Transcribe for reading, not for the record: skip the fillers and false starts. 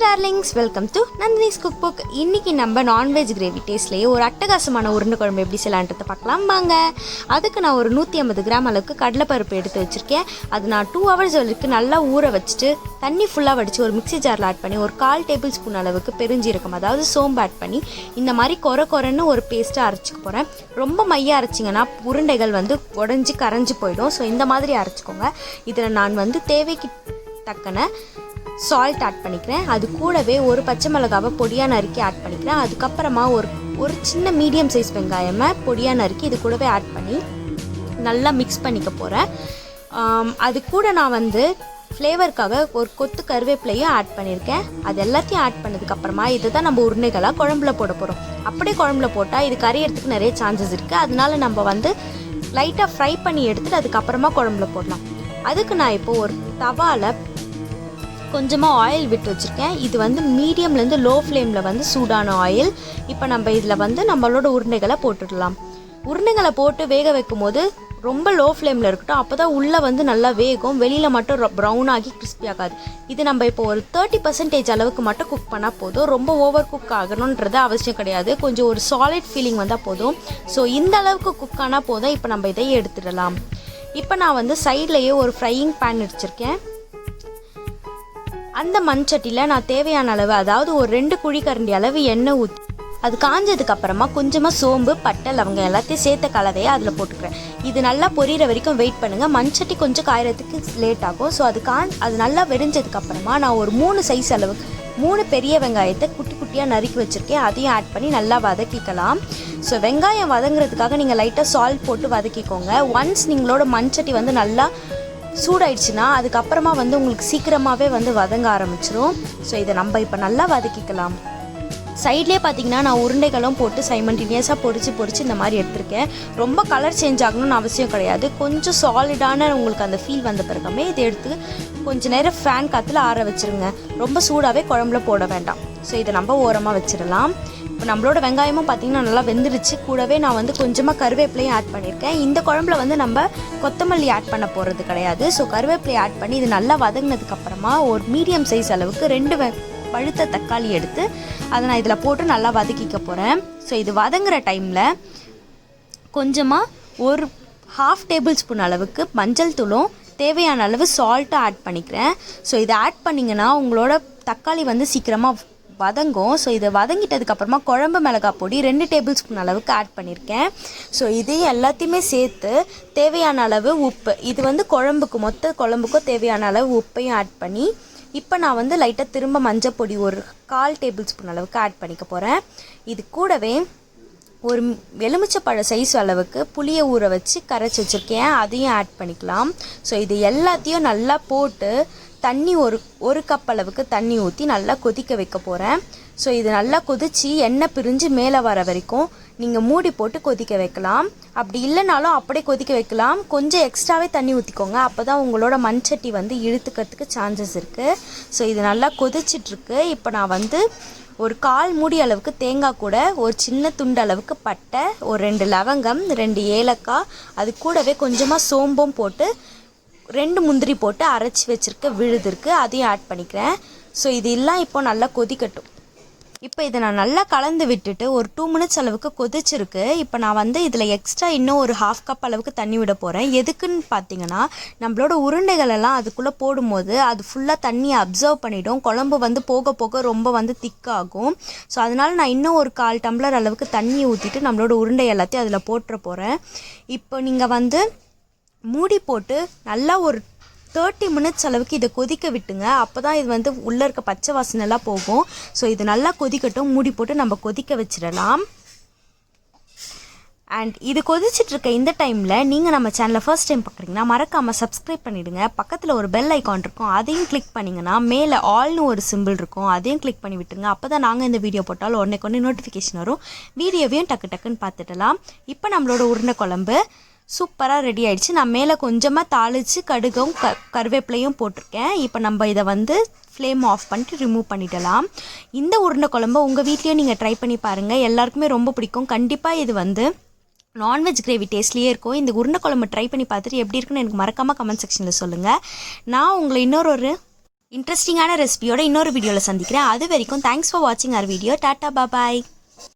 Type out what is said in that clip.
Darlingzz, welcome to Nandini's cookbook. இன்னைக்கு நம்ம non veg gravy டேஸ்ட்லயே ஒரு அட்டகாசமான உருண்டை குழம்பு எப்படி செய்யலாம்ன்றத பார்க்கலாம் வாங்க. அதுக்கு நான் ஒரு 150 கிராம் அளவுக்கு கடலைப்பருப்பு எடுத்து வச்சிருக்கேன். அது நான் 2 hours வரைக்கும் நல்லா ஊற வச்சுட்டு தண்ணி ஃபுல்லாக வடித்து ஒரு மிக்ஸி ஜாரில் ஆட் பண்ணி ஒரு 1/4 டேபிள் ஸ்பூன் அளவுக்கு பெருஞ்சீரகம் அதாவது சோம்பு ஆட் பண்ணி இந்த மாதிரி கொரன்னு ஒரு பேஸ்ட்டாக அரைச்சிக்க போகிறேன். ரொம்ப மையாக அரைச்சிங்கன்னா உருண்டைகள் உடஞ்சி கரைஞ்சி போயிடும். ஸோ இந்த மாதிரி அரைச்சிக்கோங்க. இதில் நான் தேவைக்கு தக்கன சால்ட் ஆட் பண்ணிக்கிறேன். அது கூடவே ஒரு பச்சை மிளகாவை பொடியாக நறுக்கி ஆட் பண்ணிக்கிறேன். அதுக்கப்புறமா ஒரு சின்ன மீடியம் சைஸ் வெங்காயமை பொடியாக நறுக்கி இது கூடவே ஆட் பண்ணி நல்லா மிக்ஸ் பண்ணிக்க போகிறேன். அது கூட நான் ஃப்ளேவருக்காக ஒரு கொத்து கருவேப்பிலையும் ஆட் பண்ணியிருக்கேன். அது எல்லாத்தையும் ஆட் பண்ணதுக்கப்புறமா இதை தான் நம்ம உருண்டைகளாக குழம்புல போட போகிறோம். அப்படியே குழம்புல போட்டால் இது கரையிறதுக்கு நிறைய சான்சஸ் இருக்குது. அதனால நம்ம லைட்டாக ஃப்ரை பண்ணி எடுத்துகிட்டு அதுக்கப்புறமா குழம்புல போடலாம். அதுக்கு நான் இப்போது ஒரு தவாவில் கொஞ்சமாக ஆயில் விட்டு வச்சுருக்கேன். இது மீடியம்லேருந்து லோ ஃப்ளேமில் சூடான ஆயில். இப்போ நம்ம இதில் நம்மளோட உருண்டைகளை போட்டுடலாம். உருண்டைகளை போட்டு வேக வைக்கும் போது ரொம்ப லோ ஃப்ளேமில் இருக்கட்டும். அப்போ தான் உள்ளே நல்லா வேகும், வெளியில் மட்டும் ப்ரௌன் ஆகி கிறிஸ்பி ஆகாது. இது நம்ம இப்போ ஒரு 30% அளவுக்கு மட்டும் குக் பண்ணால் போதும். ரொம்ப ஓவர் குக் ஆகணுன்றது அவசியம் கிடையாது. கொஞ்சம் ஒரு சாலிட் ஃபீலிங் வந்தால் போதும். ஸோ இந்த அளவுக்கு குக் ஆனால் போதும். இப்போ நம்ம இதை எடுத்துடலாம். இப்போ நான் சைட்லேயே ஒரு ஃப்ரையிங் பேன் வச்சுருக்கேன். அந்த மண் சட்டியில் நான் தேவையான அளவு அதாவது ஒரு 2 குழிக்கரண்டி அளவு எண்ணெய் ஊற்றி அது காஞ்சதுக்கு அப்புறமா கொஞ்சமாக சோம்பு பட்டை லவங்கம் எல்லாத்தையும் சேர்த்த கலவையை அதில் போட்டுக்கிறேன். இது நல்லா பொரியிற வரைக்கும் வெயிட் பண்ணுங்கள். மண் சட்டி கொஞ்சம் காயறதுக்கு லேட் ஆகும். ஸோ அது நல்லா வெடிஞ்சதுக்கப்புறமா நான் ஒரு 3 சைஸ் அளவுக்கு 3 பெரிய வெங்காயத்தை குட்டி குட்டியாக நறுக்கி வச்சுருக்கேன். அதையும் ஆட் பண்ணி நல்லா வதக்கிக்கலாம். ஸோ வெங்காயம் வதங்குறதுக்காக நீங்கள் லைட்டாக சால்ட் போட்டு வதக்கிக்கோங்க. ஒன்ஸ் நீங்களோட மண் சட்டி நல்லா சூடாயிடுச்சுன்னா அதுக்கப்புறமா உங்களுக்கு சீக்கிரமாகவே வதங்க ஆரம்பிச்சிடும். ஸோ இதை நம்ம இப்போ நல்லா வதக்கிக்கலாம். சைட்லேயே பார்த்தீங்கன்னா நான் உருண்டைகளும் போட்டு சைமல்டேனியஸாக பொரிச்சு இந்த மாதிரி எடுத்திருக்கேன். ரொம்ப கலர் சேஞ்ச் ஆகணும்னு அவசியம் கிடையாது. கொஞ்சம் சாலிடான உங்களுக்கு அந்த ஃபீல் வந்த பிறகுமே இதை எடுத்து கொஞ்சம் நேரம் ஃபேன் காற்றுல ஆற வச்சுருங்க. ரொம்ப சூடாகவே குழம்புல போட வேண்டாம். ஸோ இதை நம்ம ஓரமாக வச்சிடலாம். இப்போ நம்மளோட வெங்காயமும் பார்த்திங்கன்னா நல்லா வெந்துடுச்சு. கூடவே நான் கொஞ்சமாக கருவேப்பிலையும் ஆட் பண்ணியிருக்கேன். இந்த குழம்புல நம்ம கொத்தமல்லி ஆட் பண்ண போகிறது கிடையாது. ஸோ கருவேப்பிலையை ஆட் பண்ணி இது நல்லா வதங்கினதுக்கப்புறமா ஒரு மீடியம் சைஸ் அளவுக்கு 2 பழுத்த தக்காளி எடுத்து அதை நான் இதில் போட்டு நல்லா வதக்கிக்க போகிறேன். ஸோ இது வதங்குற டைமில் கொஞ்சமாக ஒரு 1/2 டேபிள் ஸ்பூன் அளவுக்கு மஞ்சள் தூளும் தேவையான அளவு சால்ட்டும் ஆட் பண்ணிக்கிறேன். ஸோ இதை ஆட் பண்ணிங்கன்னா உங்களோட தக்காளி சீக்கிரமாக வதங்கும். ஸோ இதை வதங்கிட்டதுக்கப்புறமா குழம்பு மிளகாய் பொடி 2 டேபிள் ஸ்பூன் அளவுக்கு ஆட் பண்ணியிருக்கேன். ஸோ இதையும் எல்லாத்தையுமே சேர்த்து தேவையான அளவு உப்பு இது குழம்புக்கு மொத்த குழம்புக்கும் தேவையான அளவு உப்பையும் ஆட் பண்ணி இப்போ நான் லைட்டாக திரும்ப மஞ்சள் பொடி ஒரு 1/4 டேபிள் ஸ்பூன் அளவுக்கு ஆட் பண்ணிக்க போகிறேன். இது கூடவே ஒரு எலுமிச்சைப்பழ சைஸ் அளவுக்கு புளியை ஊற வச்சு கரைச்சி வச்சுருக்கேன். அதையும் ஆட் பண்ணிக்கலாம். ஸோ இது எல்லாத்தையும் நல்லா போட்டு தண்ணி ஒரு கப் அளவுக்கு தண்ணி ஊற்றி நல்லா கொதிக்க வைக்க போகிறேன். ஸோ இது நல்லா கொதித்து எண்ணெய் பிரிஞ்சு மேலே வர வரைக்கும் நீங்கள் மூடி போட்டு கொதிக்க வைக்கலாம். அப்படி இல்லைனாலும் அப்படியே கொதிக்க வைக்கலாம். கொஞ்சம் எக்ஸ்ட்ராவே தண்ணி ஊற்றிக்கோங்க. அப்போ தான் உங்களோட மண் சட்டி இழுத்துக்கிறதுக்கு சான்சஸ் இருக்குது. ஸோ இது நல்லா கொதிச்சிட்ருக்கு. இப்போ நான் ஒரு 1/4 மூடி அளவுக்கு தேங்காய் கூட ஒரு சின்ன துண்டு அளவுக்கு பட்டை ஒரு 2 லவங்கம் 2 ஏலக்காய் அது கூடவே கொஞ்சமாக சோம்பும் போட்டு 2 முந்திரி போட்டு அரைச்சி வச்சுருக்க விழுது இருக்குது அதையும் ஆட் பண்ணிக்கிறேன். ஸோ இது எல்லாம் இப்போ நல்லா கொதிக்கட்டும். இப்போ இதை நான் நல்லா கலந்து விட்டுட்டு ஒரு 2 minutes அளவுக்கு கொதிச்சிருக்கு. இப்போ நான் இதில் எக்ஸ்ட்ரா இன்னும் ஒரு 1/2 கப் அளவுக்கு தண்ணி விட போகிறேன். எதுக்குன்னு பார்த்தீங்கன்னா நம்மளோட உருண்டைகள் எல்லாம் அதுக்குள்ளே போடும்போது அது ஃபுல்லாக தண்ணியை அப்சர்வ் பண்ணிவிடும். குழம்பு போக போக ரொம்ப திக்காகும். ஸோ அதனால் நான் இன்னும் ஒரு 1/4 டம்ளர் அளவுக்கு தண்ணி ஊற்றிட்டு நம்மளோட உருண்டை எல்லாத்தையும் அதில் போட்டுற போகிறேன். இப்போ நீங்கள் மூடி போட்டு நல்லா ஒரு 30 minutes அளவுக்கு இதை கொதிக்க விட்டுங்க. அப்போ தான் இது உள்ளே இருக்க பச்சை வாசனைலாம் போகும். ஸோ இது நல்லா கொதிக்கட்டும். மூடி போட்டு நம்ம கொதிக்க வச்சிடலாம். அண்ட் இது கொதிச்சிட்ருக்க இந்த டைமில் நீங்கள் நம்ம சேனலை ஃபர்ஸ்ட் டைம் பார்க்குறீங்கன்னா மறக்காமல் சப்ஸ்கிரைப் பண்ணிவிடுங்க. பக்கத்தில் ஒரு பெல் ஐக்கான் இருக்கும், அதையும் கிளிக் பண்ணிங்கன்னா மேலே ஆல்னு ஒரு சிம்பிள் இருக்கும், அதையும் கிளிக் பண்ணி விட்டுருங்க. அப்போ தான் நாங்கள் இந்த வீடியோ போட்டாலும் உடனே நோட்டிஃபிகேஷன் வரும். வீடியோவையும் டக்குன்னு பார்த்துடலாம். இப்போ நம்மளோட உருண்டை குழம்பு சூப்பராக ரெடி ஆகிடுச்சு. நான் மேலே கொஞ்சமாக தாளித்து கடுகும் கருவேப்பிலையும் போட்டிருக்கேன். இப்போ நம்ம இதை ஃப்ளேம் ஆஃப் பண்ணிட்டு ரிமூவ் பண்ணிடலாம். இந்த உருண்டை குழம்பு உங்கள் வீட்லேயும் நீங்கள் ட்ரை பண்ணி பாருங்கள். எல்லாருக்குமே ரொம்ப பிடிக்கும். கண்டிப்பாக இது நான்வெஜ் கிரேவி டேஸ்ட்லேயே இருக்கும். இந்த உருண்டை குழம்பு ட்ரை பண்ணி பார்த்துட்டு எப்படி இருக்குன்னு எனக்கு மறக்காமல் கமெண்ட் செக்ஷனில் சொல்லுங்கள். நான் உங்களை இன்னொரு இன்ட்ரெஸ்டிங்கான ரெசிபியோட இன்னொரு வீடியோவில் சந்திக்கிறேன். அது வரைக்கும் தேங்க்ஸ் ஃபார் வாட்சிங் அவர் வீடியோ. டாட்டா பாய்.